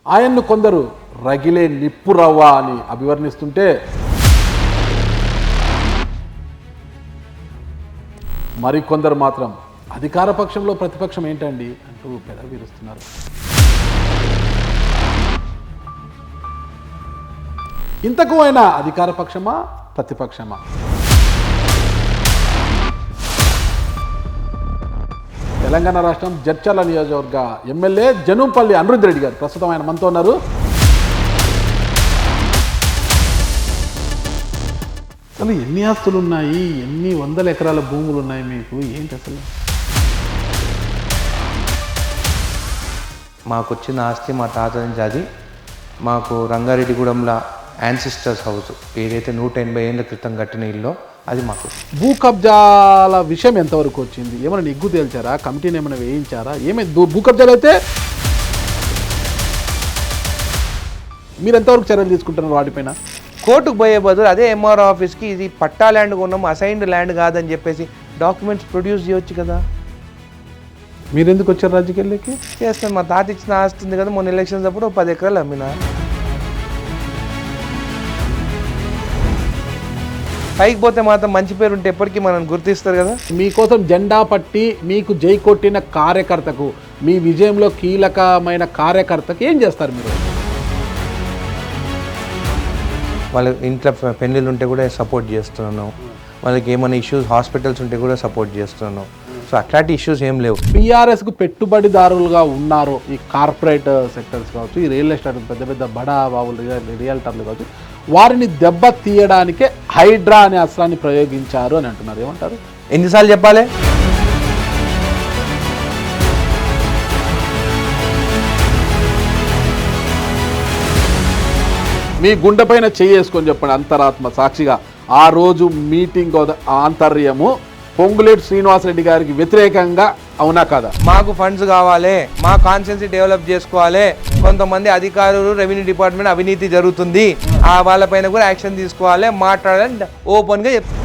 ఆయన్ను కొందరు రగిలే నిప్పు రవ్వ అని అభివర్ణిస్తుంటే మరికొందరు మాత్రం అధికార పక్షంలో ప్రతిపక్షం ఏంటండి అంటూ పెదవిరుస్తున్నారు. ఇంతకు అయినా అధికార పక్షమా ప్రతిపక్షమా? తెలంగాణ రాష్ట్రం జడ్చర్ల నియోజకవర్గ ఎమ్మెల్యే జనంపల్లి అనిరుద్ధ్ రెడ్డి గారు ప్రస్తుతం ఆయన మనతో ఉన్నారు. అసలు ఎన్ని ఆస్తులు ఉన్నాయి, ఎన్ని వందల ఎకరాల భూములు ఉన్నాయి మీకు, ఏంటి అసలు? మాకు వచ్చిన ఆస్తి మా తాత నుంచి, అది మాకు రంగారెడ్డిగూడెంలో యాన్సిస్టర్స్ హౌస్ ఏదైతే 180 ఏళ్ళ క్రితం కట్టిన ఇల్లు, అది మాకు. భూ కబ్జాల విషయం ఎంతవరకు వచ్చింది? ఏమైనా నిగ్గు తేల్చారా? కమిటీని ఏమైనా వేయించారా? ఏమైంది? భూ కబ్జాలు అయితే మీరు ఎంతవరకు చర్యలు తీసుకుంటున్నారు వాటిపైన? కోర్టుకు పోయే బదులు అదే ఎంఆర్ఓ ఆఫీస్కి ఇది పట్టా ల్యాండ్ కొన్నాము, అసైన్డ్ ల్యాండ్ కాదని చెప్పేసి డాక్యుమెంట్స్ ప్రొడ్యూస్ చేయొచ్చు కదా. మీరు ఎందుకు వచ్చారు రాజకీయాల్లోకి? చేస్తాను, మా తాత ఇచ్చిన ఆస్తి ఉంది కదా, మొన్న ఎలక్షన్స్ అప్పుడు 10 ఎకరాలు అమ్మినా. పైకి పోతే మాత్రం మంచి పేరు ఉంటే ఎప్పటికీ మనం గుర్తిస్తారు కదా. మీకోసం జెండా పట్టి మీకు జై కొట్టిన కార్యకర్తకు, మీ విజయంలో కీలకమైన కార్యకర్తకు ఏం చేస్తారు మీరు? వాళ్ళ ఇంట్లో పెళ్ళిళ్ళు ఉంటే కూడా సపోర్ట్ చేస్తున్నాను, వాళ్ళకి ఏమైనా ఇష్యూస్ హాస్పిటల్స్ ఉంటే కూడా సపోర్ట్ చేస్తున్నాను. సో అట్లాంటి ఇష్యూస్ ఏం లేవు. టీఆర్ఎస్కు పెట్టుబడిదారులుగా ఉన్నారు ఈ కార్పొరేట్ సెక్టర్స్ కావచ్చు, ఈ రియల్ ఎస్టేట్ పెద్ద పెద్ద బడా బాబులు రియల్టర్లు కావచ్చు, వారిని దెబ్బ తీయడానికే హైడ్రా అనే అస్త్రాన్ని ప్రయోగించారు అని అంటున్నారు. ఏమంటారు? ఎన్నిసార్లు చెప్పాలి? మీ గుండె పైన చేసుకొని చెప్పండి అంతరాత్మ సాక్షిగా, ఆ రోజు మీటింగ్ ఆంతర్యము పొంగులేటి శ్రీనివాసరెడ్డి గారికి వ్యతిరేకంగా అవునా కదా? మాకు ఫండ్స్ కావాలి, మా కాన్స్టిట్యున్సీ డెవలప్ చేసుకోవాలి, కొంతమంది అధికారులు రెవెన్యూ డిపార్ట్మెంట్ అవినీతి జరుగుతుంది, వాళ్ళపైన కూడా యాక్షన్ తీసుకోవాలి, మాట్లాడాలని ఓపెన్గా చెప్తారు.